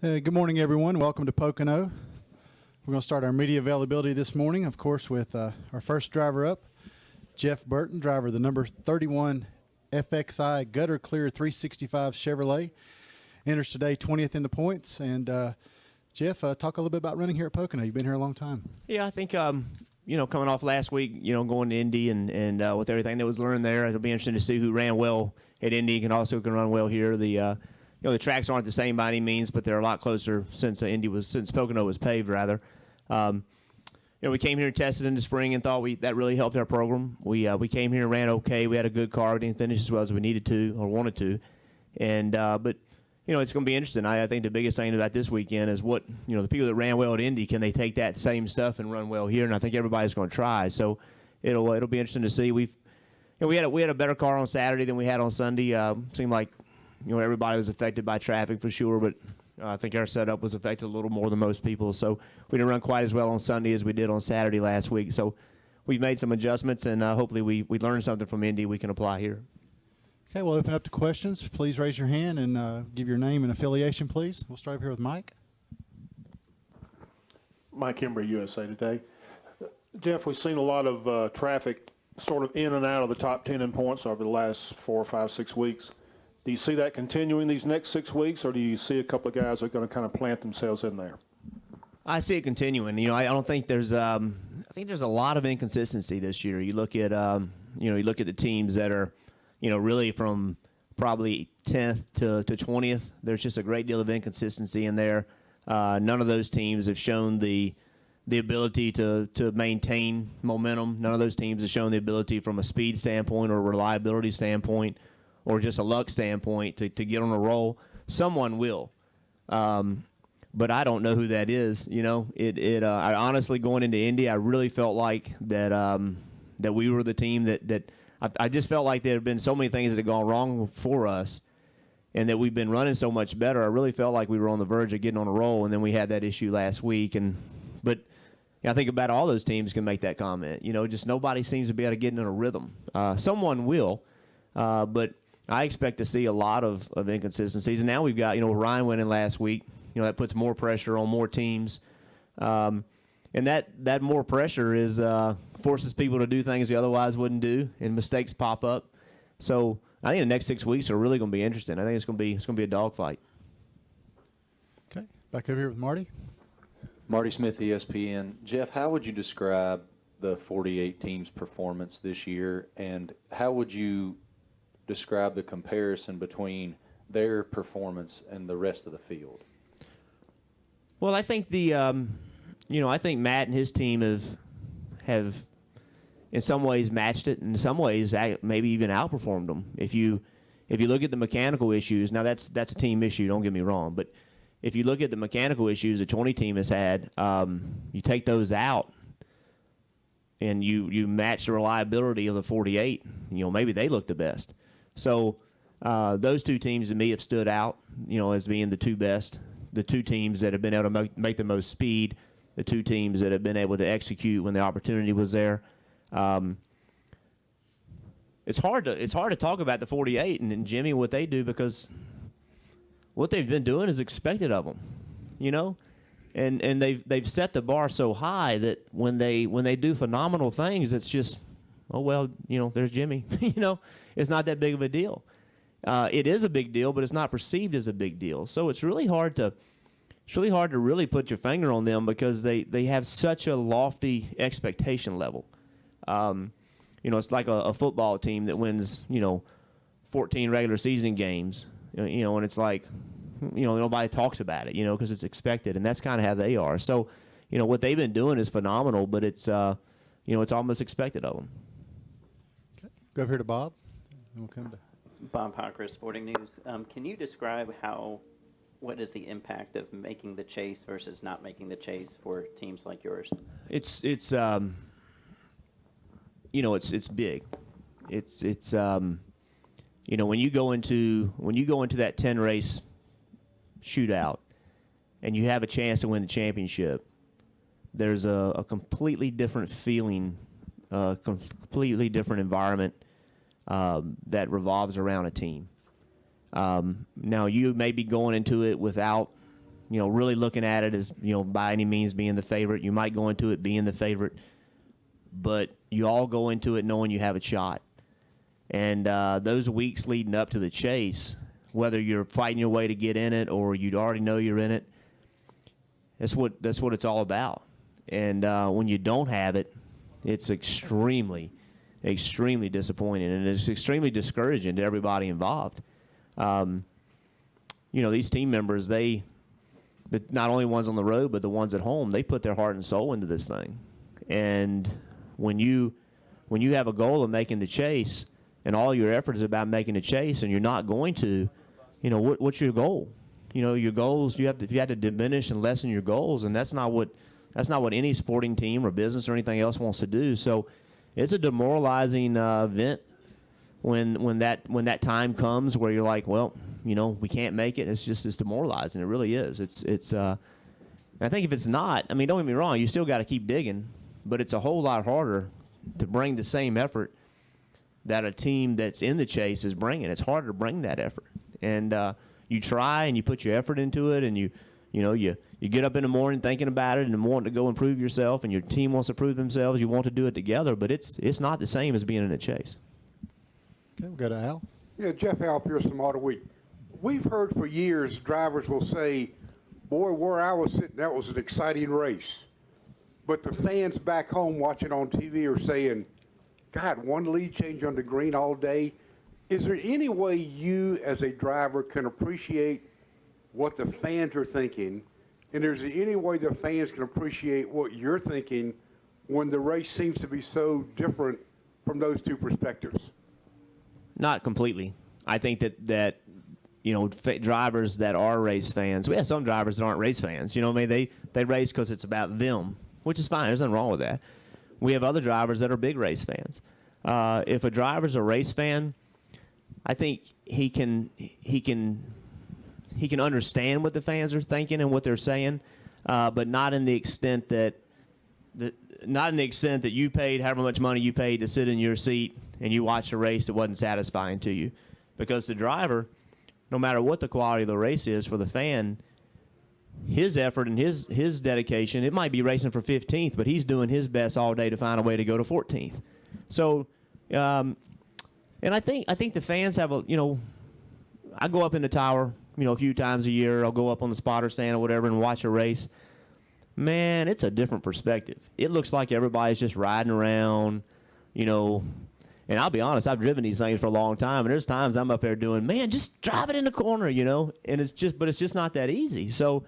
Good morning, everyone. Welcome to Pocono. We're going to start our media availability this morning, of course, with our first driver up, Jeff Burton, driver of the number 31 FXI Gutter Clear 365 Chevrolet. Enters today 20th in the points. And, Jeff, talk a little bit about running here at Pocono. You've been here a long time. Yeah, I think, coming off last week, going to Indy and with everything that was learned there, it'll be interesting to see who ran well at Indy and also can run well here. The tracks aren't the same by any means, but they're a lot closer since Pocono was paved, rather. We came here and tested in the spring and thought that really helped our program. We came here and ran okay. We had a good car. We didn't finish as well as we needed to or wanted to. But it's going to be interesting. I think the biggest thing about this weekend is what, the people that ran well at Indy, can they take that same stuff and run well here? And I think everybody's going to try. So it'll be interesting to see. We had a better car on Saturday than we had on Sunday. Seemed like everybody was affected by traffic for sure, but I think our setup was affected a little more than most people. So we didn't run quite as well on Sunday as we did on Saturday last week. So we've made some adjustments, and hopefully we learned something from Indy we can apply here. Okay, we'll open up to questions. Please raise your hand and give your name and affiliation, please. We'll start over here with Mike. Mike Embry, USA Today. Jeff, we've seen a lot of traffic sort of in and out of the top 10 in points over the last 4, 5, 6 weeks. Do you see that continuing these next 6 weeks, or do you see a couple of guys that are going to kind of plant themselves in there? I see it continuing. I don't think there's. I think there's a lot of inconsistency this year. You look at the teams that are, really from probably 10th to 20th. There's just a great deal of inconsistency in there. None of those teams have shown the ability to maintain momentum. None of those teams have shown the ability from a speed standpoint or a reliability standpoint, or just a luck standpoint to get on a roll. Someone will. But I don't know who that is. I honestly, going into Indy, I really felt like that we were the team that I just felt like there had been so many things that had gone wrong for us and that we've been running so much better. I really felt like we were on the verge of getting on a roll, and then we had that issue last week. But I think about all those teams can make that comment. Just nobody seems to be able to get in a rhythm. Someone will, but I expect to see a lot of inconsistencies. And now we've got, Ryan went in last week. That puts more pressure on more teams. And that more pressure is forces people to do things they otherwise wouldn't do, and mistakes pop up. So I think the next 6 weeks are really going to be interesting. I think it's going to be a dogfight. Okay, back over here with Marty. Marty Smith, ESPN. Jeff, how would you describe the 48 teams' performance this year, and how would you describe the comparison between their performance and the rest of the field? Well, I think I think Matt and his team have in some ways matched it, in some ways maybe even outperformed them. If you look at the mechanical issues, now that's a team issue, don't get me wrong, but if you look at the mechanical issues the 20 team has had, you take those out and you match the reliability of the 48, maybe they look the best. So those two teams to me have stood out, as being the two best, the two teams that have been able to make the most speed, the two teams that have been able to execute when the opportunity was there. It's hard to talk about the 48 and Jimmy, what they do, because what they've been doing is expected of them, and they've set the bar so high that when they do phenomenal things, it's just, oh well, there's Jimmy. It's not that big of a deal. It is a big deal, but it's not perceived as a big deal. So it's really hard to really put your finger on them, because they have such a lofty expectation level. It's like a football team that wins, 14 regular season games, and it's like, nobody talks about it, because it's expected, and that's kind of how they are. So, what they've been doing is phenomenal, but it's almost expected of them. Okay, go over here to Bob, and we'll come to Bob Hocker, Sporting News. Can you describe what is the impact of making the chase versus not making the chase for teams like yours? It's big. It's when you go into that 10 race shootout and you have a chance to win the championship, there's a completely different feeling, completely different environment that revolves around a team. Now you may be going into it without really looking at it as, by any means being the favorite. You might go into it being the favorite, but you all go into it knowing you have a shot. And those weeks leading up to the chase, whether you're fighting your way to get in it or you already know you're in it, that's what it's all about. And when you don't have it, it's extremely, extremely disappointing, and it's extremely discouraging to everybody involved. These team members, not only ones on the road, but the ones at home, they put their heart and soul into this thing. And when you have a goal of making the chase, and all your effort is about making the chase, and you're not going to, what's your goal? Your goals, you have to diminish and lessen your goals, and that's not what any sporting team or business or anything else wants to do. So it's a demoralizing event when that time comes where you're like, well, we can't make it. It's demoralizing. It really is. I think if it's not, don't get me wrong, you still got to keep digging, but it's a whole lot harder to bring the same effort that a team that's in the chase is bringing. It's harder to bring that effort. And you try and you put your effort into it, and you get up in the morning thinking about it and wanting to go improve yourself, and your team wants to prove themselves. You want to do it together, but it's not the same as being in a chase. Okay, we'll go to Al. Yeah, Jeff Al Pearson, Auto Week. We've heard for years drivers will say, boy, where I was sitting, that was an exciting race. But the fans back home watching on TV are saying, God, one lead change on the green all day. Is there any way you as a driver can appreciate what the fans are thinking? And is there any way the fans can appreciate what you're thinking when the race seems to be so different from those two perspectives? Not completely. I think that drivers that are race fans, we have some drivers that aren't race fans. They race because it's about them, which is fine. There's nothing wrong with that. We have other drivers that are big race fans. If a driver's a race fan, I think he can understand what the fans are thinking and what they're saying, but not in the extent that you paid however much money you paid to sit in your seat and you watched a race that wasn't satisfying to you. Because the driver, no matter what the quality of the race is for the fan, his effort and his dedication, it might be racing for 15th, but he's doing his best all day to find a way to go to 14th. So, and I think the fans have I go up in the tower, a few times a year. I'll go up on the spotter stand or whatever and watch a race. Man, it's a different perspective. It looks like everybody's just riding around, and I'll be honest, I've driven these things for a long time, and there's times I'm up there doing, man, just drive it in the corner, and it's just not that easy. So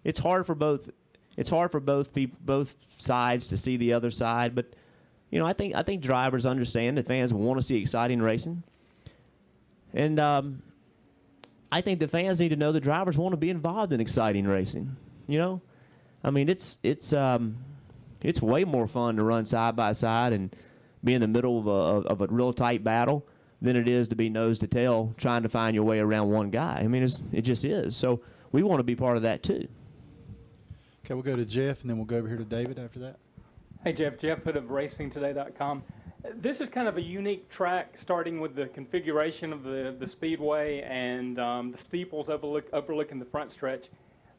it's hard for both sides to see the other side, but I think drivers understand that fans want to see exciting racing, and I think the fans need to know the drivers want to be involved in exciting racing. It's way more fun to run side by side and be in the middle of a real tight battle than it is to be nose to tail trying to find your way around one guy. It just is. So we want to be part of that too. Okay, we'll go to Jeff, and then we'll go over here to David after that. Hey, Jeff Hood of RacingToday.com. This is kind of a unique track, starting with the configuration of the speedway and the steeples overlooking the front stretch.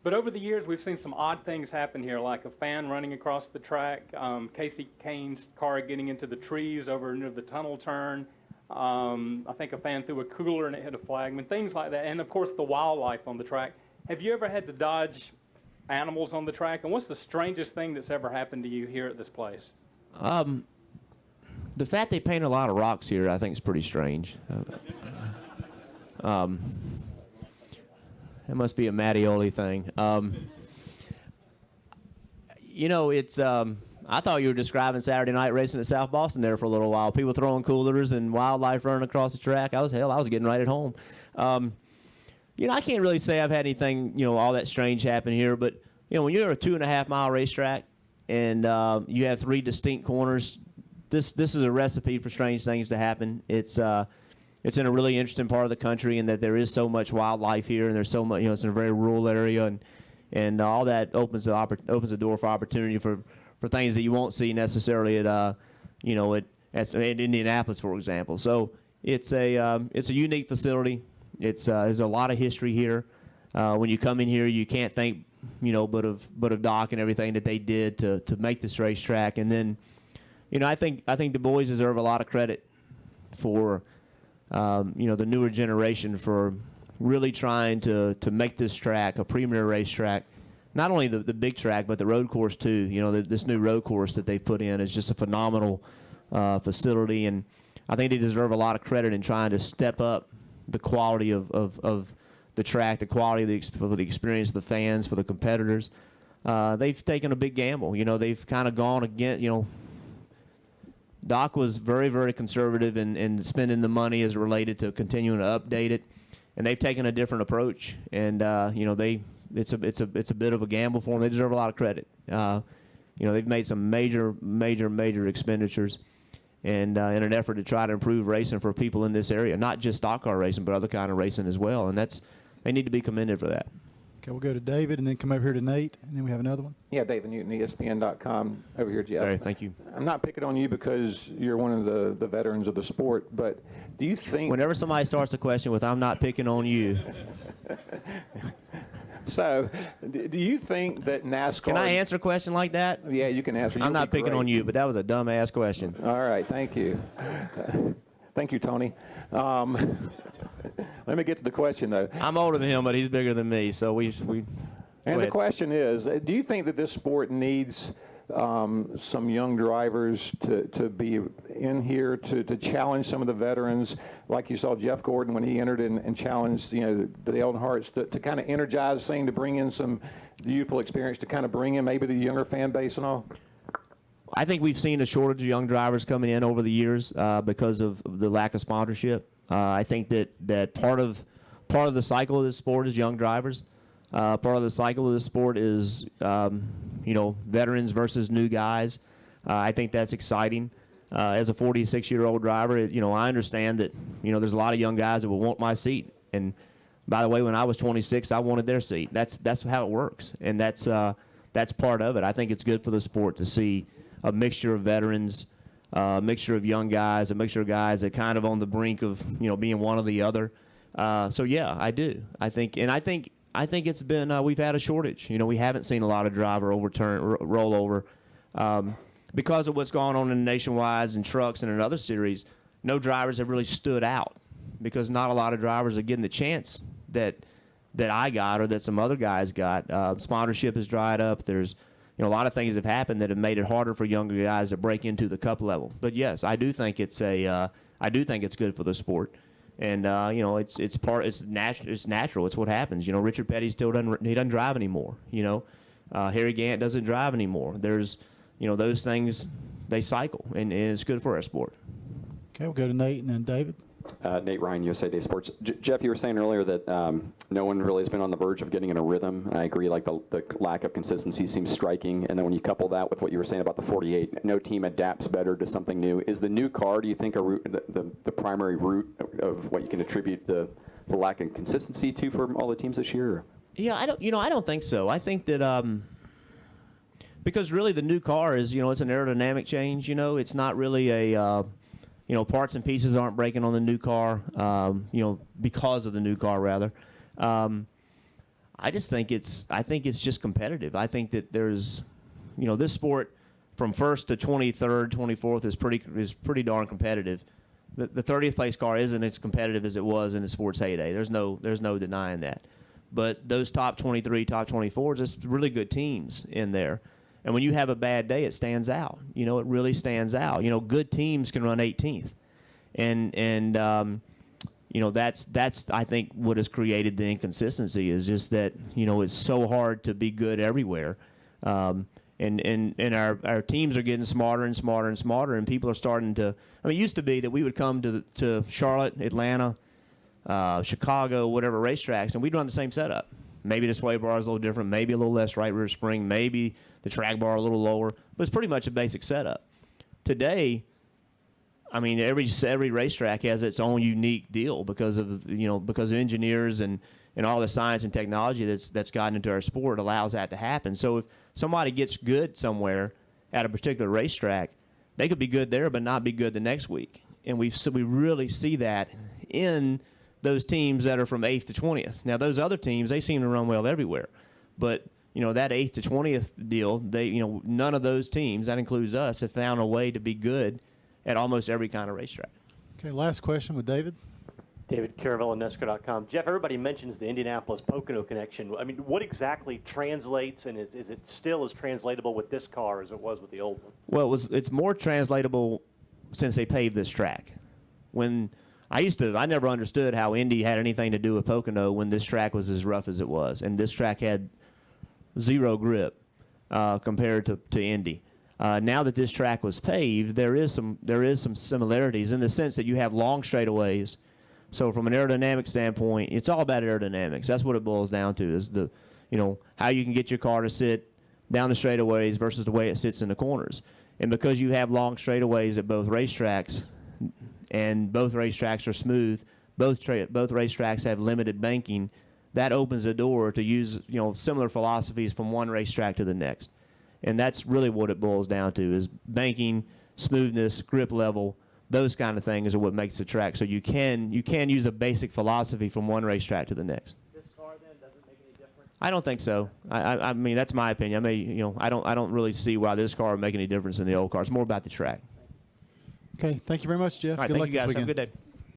But over the years, we've seen some odd things happen here, like a fan running across the track, Casey Kane's car getting into the trees over near the tunnel turn. I think a fan threw a cooler and it hit a flagman, things like that. And, of course, the wildlife on the track. Have you ever had to dodge animals on the track? And what's the strangest thing that's ever happened to you here at this place? The fact they paint a lot of rocks here, I think, is pretty strange. It must be a Mattioli thing. I thought you were describing Saturday night racing at South Boston there for a little while. People throwing coolers and wildlife running across the track. I was getting right at home. I can't really say I've had anything, all that strange happen here. But, when you're a 2.5 mile racetrack and you have 3 distinct corners, this is a recipe for strange things to happen. It's in a really interesting part of the country, in that there is so much wildlife here, and there's so much, it's in a very rural area, and all that opens the door for opportunity for things that you won't see necessarily at Indianapolis, for example. So it's a unique facility. There's a lot of history here. When you come in here, you can't think but of Doc and everything that they did to make this racetrack. And then, I think the boys deserve a lot of credit for, the newer generation for really trying to make this track a premier racetrack. Not only the big track, but the road course too. This new road course that they put in is just a phenomenal facility, and I think they deserve a lot of credit in trying to step up the quality of the track, the quality of the experience of the fans, for the competitors. They've taken a big gamble. They've kind of gone against, Doc was very, very conservative in spending the money as related to continuing to update it, and they've taken a different approach. And it's a bit of a gamble for them. They deserve a lot of credit. They've made some major expenditures, and in an effort to try to improve racing for people in this area, not just stock car racing, but other kind of racing as well. And they need to be commended for that. Okay, we'll go to David and then come over here to Nate, and then we have another one. Yeah, David Newton, ESPN.com. Over here, Jeff. All right, thank you. I'm not picking on you because you're one of the veterans of the sport, but do you think... Whenever somebody starts a question with, "I'm not picking on you," So, do you think that NASCAR... can I answer a question like that? Yeah, you can answer. I'm not picking on you, but that was a dumb-ass question. All right, thank you. Thank you, Tony. Let me get to the question, though. I'm older than him, but he's bigger than me, so we. And the question is, do you think that this sport needs some young drivers to be in here to challenge some of the veterans, like you saw Jeff Gordon when he entered and challenged, the Elton Harts, to kind of energize thing, to bring in some youthful experience, to kind of bring in maybe the younger fan base and all? I think we've seen a shortage of young drivers coming in over the years because of the lack of sponsorship. I think that part of the cycle of this sport is young drivers. Part of the cycle of this sport is veterans versus new guys. I think that's exciting. As a 46-year-old driver, I understand that there's a lot of young guys that will want my seat. And by the way, when I was 26, I wanted their seat. That's how it works, and that's part of it. I think it's good for the sport to see a mixture of veterans, a mixture of young guys, a mixture of guys that kind of on the brink of being one or the other. So yeah, I do. I think it's been we've had a shortage. We haven't seen a lot of driver rollover because of what's going on in the nationwides and trucks and in other series. No drivers have really stood out because not a lot of drivers are getting the chance that I got or that some other guys got. Sponsorship has dried up. There's a lot of things have happened that have made it harder for younger guys to break into the cup level. But yes, I do think it's good for the sport. And it's natural. It's what happens. Richard Petty still doesn't drive anymore. Harry Gant doesn't drive anymore. There's those things, they cycle, and it's good for our sport. Okay, we'll go to Nate and then David. Nate Ryan, USA Today Sports. Jeff, you were saying earlier that no one really has been on the verge of getting in a rhythm. I agree, like the lack of consistency seems striking. And then when you couple that with what you were saying about the 48, no team adapts better to something new. Is the new car, do you think, the primary root of what you can attribute the lack of consistency to for all the teams this year? Or? Yeah, I don't think so. I think that because really the new car is it's an aerodynamic change. It's not really a parts and pieces aren't breaking on the new car, because of the new car, rather. I think it's just competitive. I think that there's, this sport from 1st to 23rd, 24th is pretty darn competitive. The 30th place car isn't as competitive as it was in the sport's heyday. There's no denying that. But those top 23, top 24s, there's really good teams in there. And when you have a bad day, it stands out. It really stands out. Good teams can run 18th, and that's I think what has created the inconsistency is just that it's so hard to be good everywhere, and our teams are getting smarter and smarter and smarter, and people are starting to. It used to be that we would come to Charlotte, Atlanta, Chicago, whatever racetracks, and we'd run the same setup. Maybe the sway bar is a little different, maybe a little less right rear spring, maybe the track bar a little lower, but it's pretty much a basic setup. Today, every racetrack has its own unique deal because of engineers and all the science and technology that's gotten into our sport allows that to happen. So if somebody gets good somewhere at a particular racetrack, they could be good there but not be good the next week. And we really see that in those teams that are from 8th to 20th. Now, those other teams, they seem to run well everywhere. But that 8th to 20th deal, none of those teams, that includes us, have found a way to be good at almost every kind of racetrack. Okay, last question with David. David Caravella, NASCAR.com. Jeff, everybody mentions the Indianapolis-Pocono connection. I mean, what exactly translates, and is it still as translatable with this car as it was with the old one? Well, it's more translatable since they paved this track. When I never understood how Indy had anything to do with Pocono when this track was as rough as it was, and this track had zero grip compared to Indy. Now that this track was paved, there is some similarities in the sense that you have long straightaways. So from an aerodynamic standpoint, it's all about aerodynamics. That's what it boils down to, is how you can get your car to sit down the straightaways versus the way it sits in the corners. And because you have long straightaways at both racetracks, and both racetracks are smooth, both racetracks have limited banking, that opens a door to use similar philosophies from one racetrack to the next. And that's really what it boils down to, is banking, smoothness, grip level. Those kind of things are what makes the track. So you can use a basic philosophy from one racetrack to the next. This car then doesn't make any difference? I don't think so. I mean, that's my opinion. I don't really see why this car would make any difference in the old car. It's more about the track. Okay, thank you very much, Jeff. All right, Good thank luck you this guys. Have a weekend. good day.